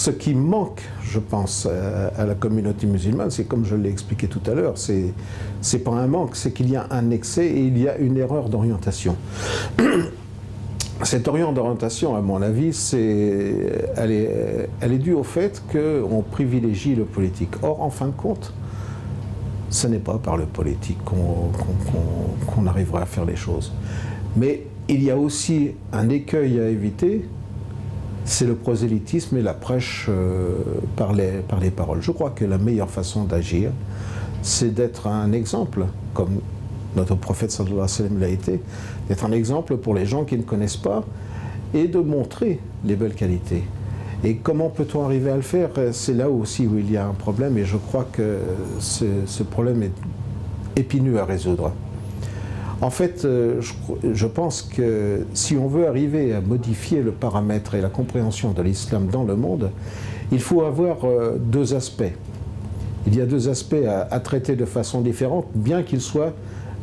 ce qui manque, je pense, à la communauté musulmane, c'est comme je l'ai expliqué tout à l'heure, c'est pas un manque, c'est qu'il y a un excès et il y a une erreur d'orientation. Cette erreur d'orientation, à mon avis, elle est due au fait qu'on privilégie le politique. Or, en fin de compte, ce n'est pas par le politique qu'on arrivera à faire les choses. Mais il y a aussi un écueil à éviter, c'est le prosélytisme et la prêche par les paroles. Je crois que la meilleure façon d'agir, c'est d'être un exemple, comme notre prophète sallallahu alayhi wa sallam l'a été, d'être un exemple pour les gens qui ne connaissent pas et de montrer les belles qualités. Et comment peut-on arriver à le faire? C'est là aussi où il y a un problème et je crois que ce problème est épineux à résoudre. En fait, je pense que si on veut arriver à modifier le paramètre et la compréhension de l'islam dans le monde, il faut avoir deux aspects. Il y a deux aspects à traiter de façon différente, bien qu'ils soient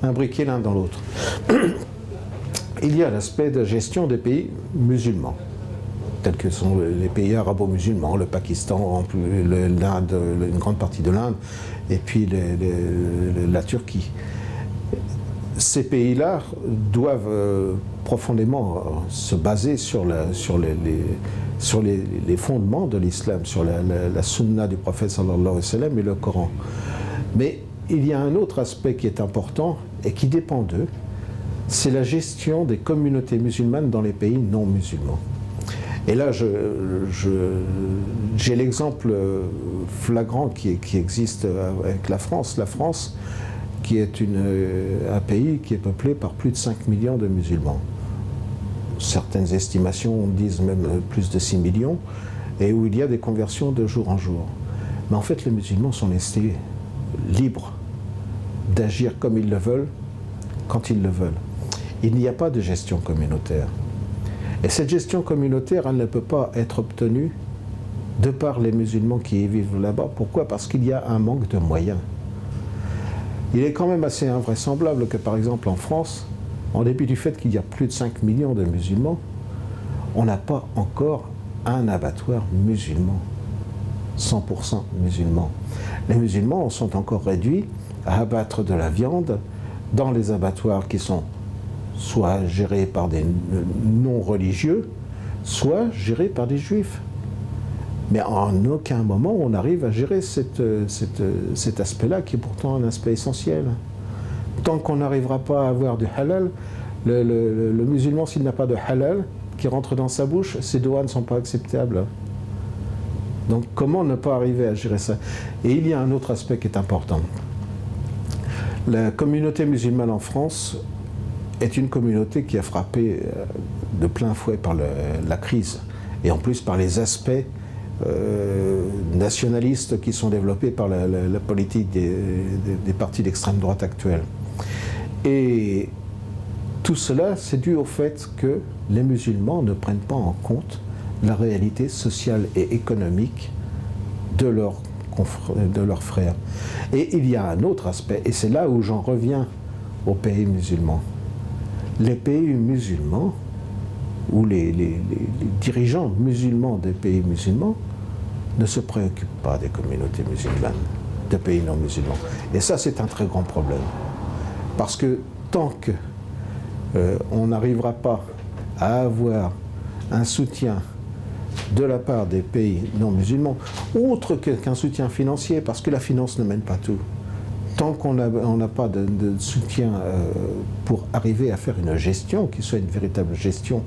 imbriqués l'un dans l'autre. Il y a l'aspect de gestion des pays musulmans, tels que sont les pays arabo-musulmans, le Pakistan, l'Inde, une grande partie de l'Inde, et puis la Turquie. Ces pays-là doivent profondément se baser sur les fondements de l'islam, sur la sunna du prophète sallallahu alayhi wa sallam et le Coran. Mais il y a un autre aspect qui est important et qui dépend d'eux, c'est la gestion des communautés musulmanes dans les pays non musulmans. Et là, j'ai l'exemple flagrant qui existe avec la France. La France, qui est un pays qui est peuplé par plus de 5 millions de musulmans. Certaines estimations disent même plus de 6 millions, et où il y a des conversions de jour en jour. Mais en fait, les musulmans sont restés libres d'agir comme ils le veulent, quand ils le veulent. Il n'y a pas de gestion communautaire. Et cette gestion communautaire, elle ne peut pas être obtenue de par les musulmans qui y vivent là-bas. Pourquoi? Parce qu'il y a un manque de moyens. Il est quand même assez invraisemblable que, par exemple, en France, en dépit du fait qu'il y a plus de 5 millions de musulmans, on n'a pas encore un abattoir musulman, 100% musulman. Les musulmans sont encore réduits à abattre de la viande dans les abattoirs qui sont soit gérés par des non-religieux, soit gérés par des juifs. Mais en aucun moment on arrive à gérer cet aspect-là, qui est pourtant un aspect essentiel. Tant qu'on n'arrivera pas à avoir du halal, le musulman, s'il n'a pas de halal qui rentre dans sa bouche, ses doigts ne sont pas acceptables. Donc comment ne pas arriver à gérer ça? Et il y a un autre aspect qui est important. La communauté musulmane en France est une communauté qui a frappé de plein fouet par la crise, et en plus par les aspects nationalistes qui sont développés par la politique des partis d'extrême droite actuels. Et tout cela, c'est dû au fait que les musulmans ne prennent pas en compte la réalité sociale et économique de leurs frères. Et il y a un autre aspect, et c'est là où j'en reviens aux pays musulmans. Les pays musulmans, ou les dirigeants musulmans des pays musulmans, ne se préoccupent pas des communautés musulmanes, des pays non musulmans. Et ça, c'est un très grand problème. Parce que tant qu'on n'arrivera pas à avoir un soutien de la part des pays non musulmans, autre qu'un soutien financier, parce que la finance ne mène pas tout. Tant qu'on n'a pas de soutien pour arriver à faire une gestion, qui soit une véritable gestion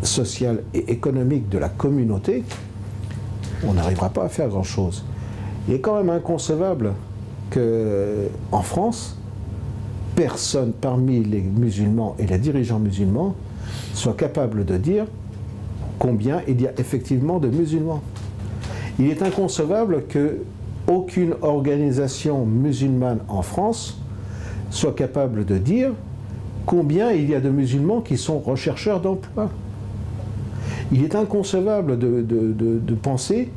sociale et économique de la communauté, on n'arrivera pas à faire grand-chose. Il est quand même inconcevable qu'en France, personne parmi les musulmans et les dirigeants musulmans soit capable de dire combien il y a effectivement de musulmans. Il est inconcevable qu'aucune organisation musulmane en France soit capable de dire combien il y a de musulmans qui sont rechercheurs d'emploi. Il est inconcevable de penser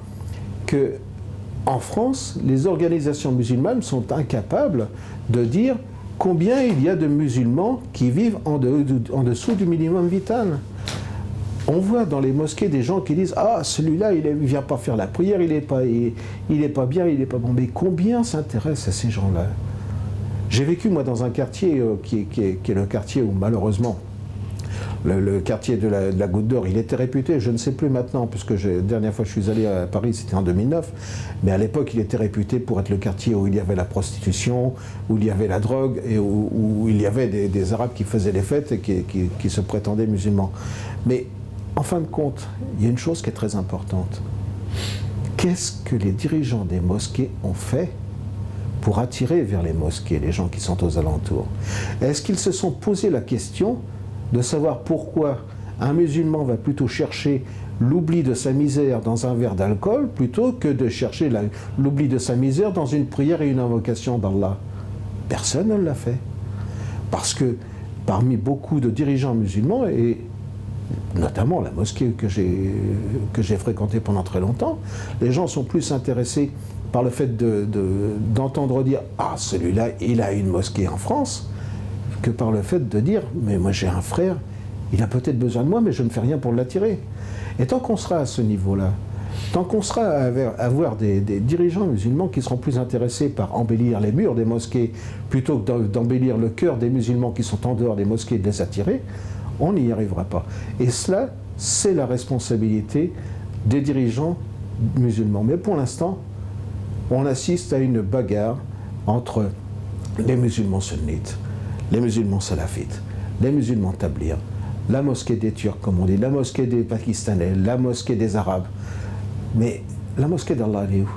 qu'en France, les organisations musulmanes sont incapables de dire combien il y a de musulmans qui vivent en dessous du minimum vital. On voit dans les mosquées des gens qui disent « Ah, celui-là, il ne vient pas faire la prière, il n'est pas bien, il n'est pas bon. » Mais combien s'intéressent à ces gens-là? J'ai vécu, moi, dans un quartier qui est le quartier où, malheureusement, le quartier de la Goutte d'Or, il était réputé, je ne sais plus maintenant, puisque la dernière fois que je suis allé à Paris, c'était en 2009, mais à l'époque, il était réputé pour être le quartier où il y avait la prostitution, où il y avait la drogue, et où il y avait des Arabes qui faisaient des fêtes et qui se prétendaient musulmans. Mais, en fin de compte, il y a une chose qui est très importante. Qu'est-ce que les dirigeants des mosquées ont fait pour attirer vers les mosquées les gens qui sont aux alentours? Est-ce qu'ils se sont posé la question de savoir pourquoi un musulman va plutôt chercher l'oubli de sa misère dans un verre d'alcool plutôt que de chercher l'oubli de sa misère dans une prière et une invocation d'Allah? Personne ne l'a fait. Parce que parmi beaucoup de dirigeants musulmans, et notamment la mosquée que j'ai fréquentée pendant très longtemps, les gens sont plus intéressés par le fait d'entendre dire « Ah, celui-là, il a une mosquée en France », que par le fait de dire « Mais moi j'ai un frère, il a peut-être besoin de moi, mais je ne fais rien pour l'attirer ». Et tant qu'on sera à ce niveau-là, tant qu'on sera à avoir des dirigeants musulmans qui seront plus intéressés par embellir les murs des mosquées plutôt que d'embellir le cœur des musulmans qui sont en dehors des mosquées et de les attirer, on n'y arrivera pas. Et cela, c'est la responsabilité des dirigeants musulmans. Mais pour l'instant, on assiste à une bagarre entre les musulmans sunnites, les musulmans salafites, les musulmans tablirs, la mosquée des Turcs, comme on dit, la mosquée des Pakistanais, la mosquée des Arabes. Mais la mosquée d'Allah, elle est où?